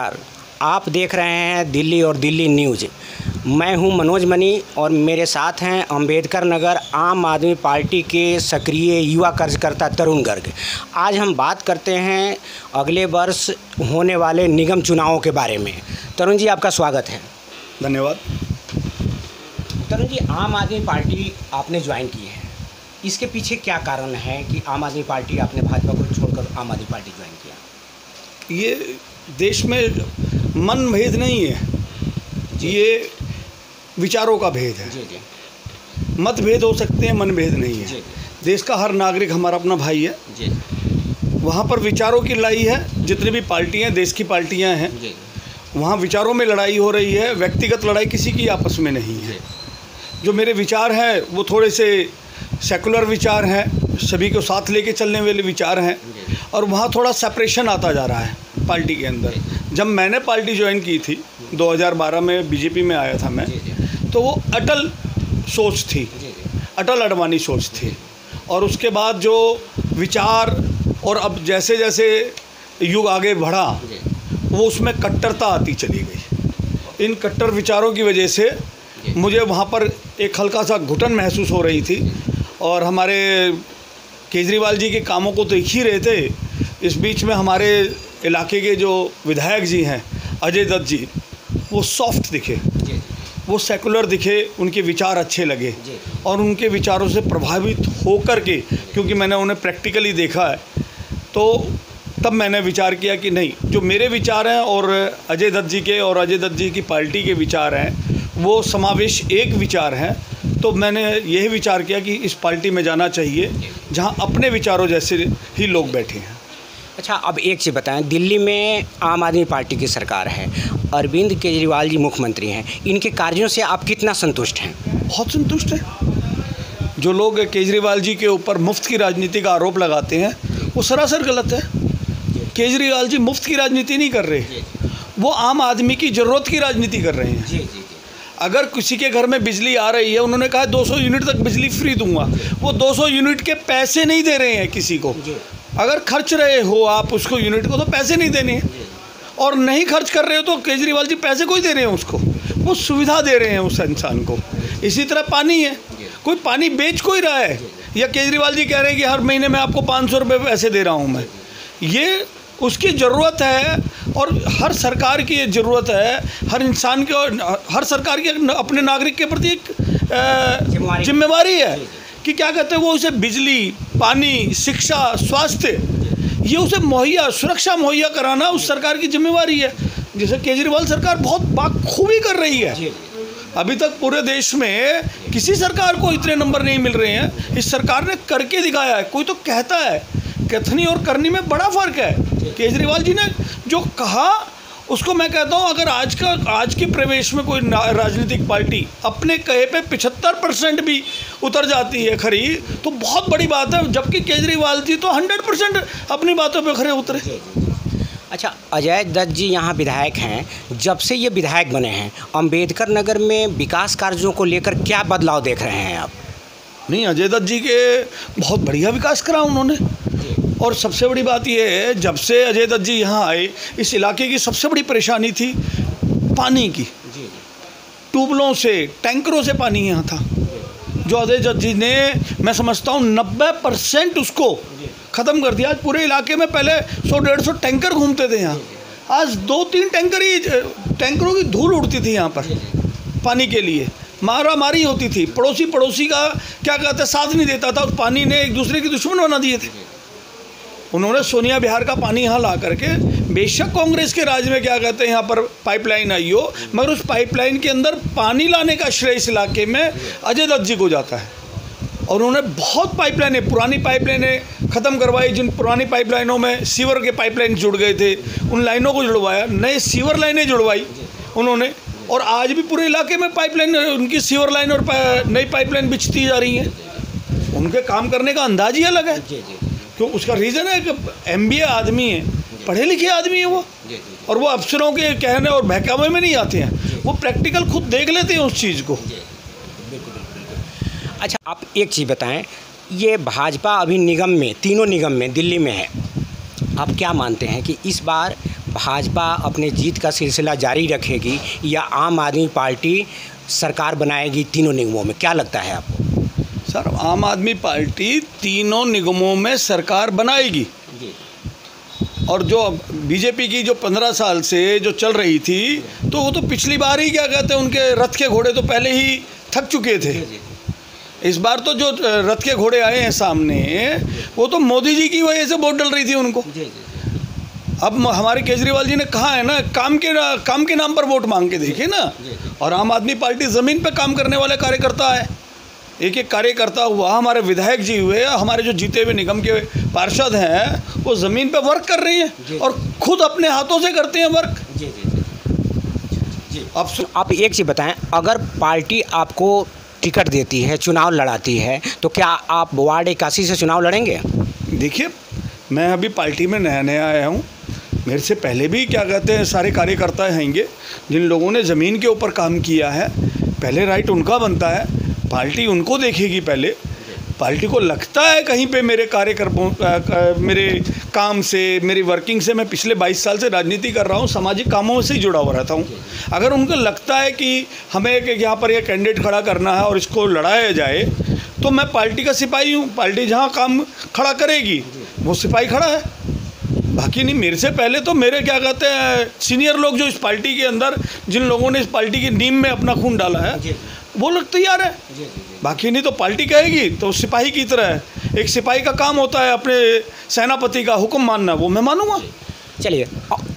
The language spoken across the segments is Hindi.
नमस्कार। आप देख रहे हैं दिल्ली और दिल्ली न्यूज़। मैं हूं मनोज मनी और मेरे साथ हैं अंबेडकर नगर आम आदमी पार्टी के सक्रिय युवा कार्यकर्ता तरुण गर्ग। आज हम बात करते हैं अगले वर्ष होने वाले निगम चुनावों के बारे में। तरुण जी, आपका स्वागत है। धन्यवाद। तरुण जी, आम आदमी पार्टी आपने ज्वाइन की है, इसके पीछे क्या कारण है कि आम आदमी पार्टी आपने भाजपा को छोड़कर आम आदमी पार्टी ज्वाइन किया? ये देश में मनभेद नहीं है, ये विचारों का भेद है। जी जी। मतभेद हो सकते हैं, मनभेद नहीं है। जी। देश का हर नागरिक हमारा अपना भाई है। जी वहाँ पर विचारों की लड़ाई है। जितनी भी पार्टियाँ, देश की पार्टियाँ हैं, जी वहाँ विचारों में लड़ाई हो रही है। व्यक्तिगत लड़ाई किसी की आपस में नहीं है। जो मेरे विचार हैं वो थोड़े से सेकुलर विचार हैं, सभी को साथ लेके चलने वाले विचार हैं, और वहाँ थोड़ा सेपरेशन आता जा रहा है पार्टी के अंदर। जब मैंने पार्टी ज्वाइन की थी 2012 में, बीजेपी में आया था मैं, तो वो अटल सोच थी, अटल अडवाणी सोच थी। और उसके बाद जो विचार और अब जैसे जैसे युग आगे बढ़ा, वो उसमें कट्टरता आती चली गई। इन कट्टर विचारों की वजह से मुझे वहाँ पर एक हल्का सा घुटन महसूस हो रही थी। और हमारे केजरीवाल जी के कामों को तो देख ही रहे थे। इस बीच में हमारे इलाके के जो विधायक जी हैं, अजय दत्त जी, वो सॉफ्ट दिखे, वो सेकुलर दिखे, उनके विचार अच्छे लगे। और उनके विचारों से प्रभावित होकर के, क्योंकि मैंने उन्हें प्रैक्टिकली देखा है, तो तब मैंने विचार किया कि नहीं, जो मेरे विचार हैं और अजय दत्त जी के और अजय दत्त जी की पार्टी के विचार हैं, वो समावेश एक विचार हैं। तो मैंने यही विचार किया कि इस पार्टी में जाना चाहिए जहां अपने विचारों जैसे ही लोग बैठे हैं। अच्छा, अब एक चीज़ बताएं, दिल्ली में आम आदमी पार्टी की सरकार है, अरविंद केजरीवाल जी मुख्यमंत्री हैं, इनके कार्यों से आप कितना संतुष्ट हैं? बहुत संतुष्ट हैं। जो लोग केजरीवाल जी के ऊपर मुफ्त की राजनीति का आरोप लगाते हैं, वो सरासर गलत है। केजरीवाल जी मुफ्त की राजनीति नहीं कर रहे, वो आम आदमी की ज़रूरत की राजनीति कर रहे हैं। अगर किसी के घर में बिजली आ रही है, उन्होंने कहा 200 यूनिट तक बिजली फ्री दूंगा, वो 200 यूनिट के पैसे नहीं दे रहे हैं किसी को। अगर खर्च रहे हो आप उसको यूनिट को, तो पैसे नहीं देने हैं। और नहीं खर्च कर रहे हो तो केजरीवाल जी पैसे कोई दे रहे हैं उसको, वो सुविधा दे रहे हैं उस इंसान को। इसी तरह पानी है, कोई पानी बेच कोई रहा है, या केजरीवाल जी कह रहे हैं कि हर महीने में आपको 500 रुपये पैसे दे रहा हूँ मैं। ये उसकी ज़रूरत है, और हर सरकार की ये ज़रूरत है। हर इंसान के और हर सरकार की अपने नागरिक के प्रति एक जिम्मेवारी है कि क्या कहते हैं, वो उसे बिजली, पानी, शिक्षा, स्वास्थ्य, ये उसे मुहैया, सुरक्षा मुहैया कराना उस सरकार की जिम्मेवारी है। जैसे केजरीवाल सरकार बहुत बाखूबी कर रही है। अभी तक पूरे देश में किसी सरकार को इतने नंबर नहीं मिल रहे हैं। इस सरकार ने करके दिखाया है। कोई तो कहता है, कथनी और करनी में बड़ा फ़र्क है। केजरीवाल जी ने जो कहा उसको मैं कहता हूँ, अगर आज के प्रवेश में कोई राजनीतिक पार्टी अपने कहे पे 75% भी उतर जाती है खरी, तो बहुत बड़ी बात है। जबकि केजरीवाल जी तो 100% अपनी बातों पे खरे उतरे। अच्छा, अजय दत्त जी यहाँ विधायक हैं, जब से ये विधायक बने हैं, अंबेडकर नगर में विकास कार्यों को लेकर क्या बदलाव देख रहे हैं आप? नहीं, अजय दत्त जी के बहुत बढ़िया विकास करा उन्होंने। और सबसे बड़ी बात यह है, जब से अजय दत्त जी यहाँ आए, इस इलाके की सबसे बड़ी परेशानी थी पानी की। ट्यूबलों से, टैंकरों से पानी यहाँ था, जो अजय दत्त जी ने, मैं समझता हूँ 90% उसको ख़त्म कर दिया। आज पूरे इलाके में पहले 100-150 टैंकर घूमते थे यहाँ, आज 2-3 टैंकरों की धूल उड़ती थी यहाँ पर पानी के लिए। मारा मारी होती थी, पड़ोसी का क्या कहते हैं, साथ नहीं देता था। उस पानी ने एक दूसरे के दुश्मन बना दिए थे। उन्होंने सोनिया बिहार का पानी यहाँ ला करके, बेशक कांग्रेस के राज में क्या कहते हैं यहाँ पर पाइपलाइन आई हो, मगर उस पाइपलाइन के अंदर पानी लाने का श्रेय इस इलाके में अजय दत्त जी को जाता है। और उन्होंने बहुत पाइपलाइनें, पुरानी पाइपलाइनें ख़त्म करवाई। जिन पुरानी पाइपलाइनों में सीवर के पाइपलाइन जुड़ गए थे, उन लाइनों को जुड़वाया, नए सीवर लाइनें जुड़वाई उन्होंने। और आज भी पूरे इलाके में पाइपलाइन, उनकी सीवर लाइन और नई पाइपलाइन बिछती जा रही हैं। उनके काम करने का अंदाज ही अलग है। क्यों? उसका रीज़न है कि MBA आदमी है, पढ़े लिखे आदमी है वो, और वो अफसरों के कहने और बहकावे में नहीं आते हैं, वो प्रैक्टिकल खुद देख लेते हैं उस चीज़ को। अच्छा, आप एक चीज़ बताएं, ये भाजपा अभी निगम में, तीनों निगम में दिल्ली में है, आप क्या मानते हैं कि इस बार भाजपा अपने जीत का सिलसिला जारी रखेगी या आम आदमी पार्टी सरकार बनाएगी तीनों निगमों में, क्या लगता है आपको? सर, आम आदमी पार्टी तीनों निगमों में सरकार बनाएगी। और जो बीजेपी की जो 15 साल से जो चल रही थी, तो वो तो पिछली बार ही क्या कहते हैं, उनके रथ के घोड़े तो पहले ही थक चुके थे। इस बार तो जो रथ के घोड़े आए हैं सामने, वो तो मोदी जी की वजह से वोट डल रही थी उनको। अब हमारे केजरीवाल जी ने कहा है ना, काम के नाम पर वोट मांग के देखिए ना। और आम आदमी पार्टी ज़मीन पे काम करने वाले कार्यकर्ता है। एक एक कार्यकर्ता हुआ, हमारे विधायक जी हुए, हमारे जो जीते हुए निगम के पार्षद हैं, वो ज़मीन पे वर्क कर रही हैं और खुद अपने हाथों से करते हैं वर्क। आप एक चीज़ बताएं, अगर पार्टी आपको टिकट देती है, चुनाव लड़ाती है, तो क्या आप वार्ड 81 से चुनाव लड़ेंगे? देखिए, मैं अभी पार्टी में नया आया हूँ। मेरे से पहले भी क्या कहते हैं सारे कार्यकर्ता हैंगे जिन लोगों ने ज़मीन के ऊपर काम किया है। पहले राइट उनका बनता है, पार्टी उनको देखेगी। पहले पार्टी को लगता है कहीं पे मेरे मेरे काम से, मेरी वर्किंग से, मैं पिछले 22 साल से राजनीति कर रहा हूँ, सामाजिक कामों से ही जुड़ा हुआ रहता हूँ। अगर उनको लगता है कि हमें यहाँ पर यह कैंडिडेट खड़ा करना है और इसको लड़ाया जाए, तो मैं पार्टी का सिपाही हूँ। पार्टी जहाँ काम खड़ा करेगी वो सिपाही खड़ा है, बाकी नहीं। मेरे से पहले तो मेरे क्या कहते हैं सीनियर लोग जो इस पार्टी के अंदर, जिन लोगों ने इस पार्टी की नींव में अपना खून डाला है, वो लोग तैयार है। बाकी नहीं तो पार्टी कहेगी तो सिपाही की तरह है। एक सिपाही का काम होता है अपने सेनापति का हुक्म मानना, वो मैं मानूंगा। चलिए,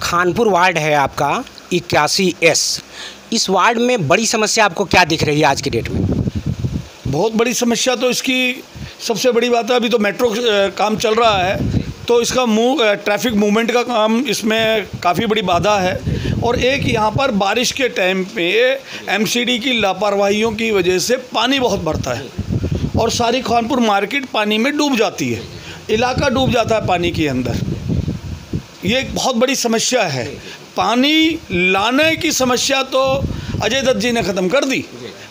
खानपुर वार्ड है आपका 81S। इस वार्ड में बड़ी समस्या आपको क्या दिख रही है आज की डेट में? बहुत बड़ी समस्या तो इसकी सबसे बड़ी बात है, अभी तो मेट्रो काम चल रहा है, तो इसका ट्रैफिक मूवमेंट का काम इसमें काफ़ी बड़ी बाधा है। और एक यहाँ पर बारिश के टाइम पे एमसीडी की लापरवाहियों की वजह से पानी बहुत बढ़ता है और सारी खानपुर मार्केट पानी में डूब जाती है, इलाका डूब जाता है पानी के अंदर। ये एक बहुत बड़ी समस्या है। पानी लाने की समस्या तो अजय दत्त जी ने ख़त्म कर दी,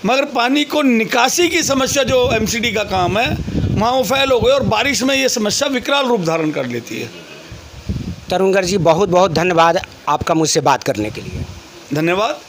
मगर पानी को निकासी की समस्या जो एमसीडी का काम है, वहाँ वो फैल हो गए और बारिश में ये समस्या विकराल रूप धारण कर लेती है। तरुण गर्ग जी, बहुत बहुत धन्यवाद आपका मुझसे बात करने के लिए। धन्यवाद।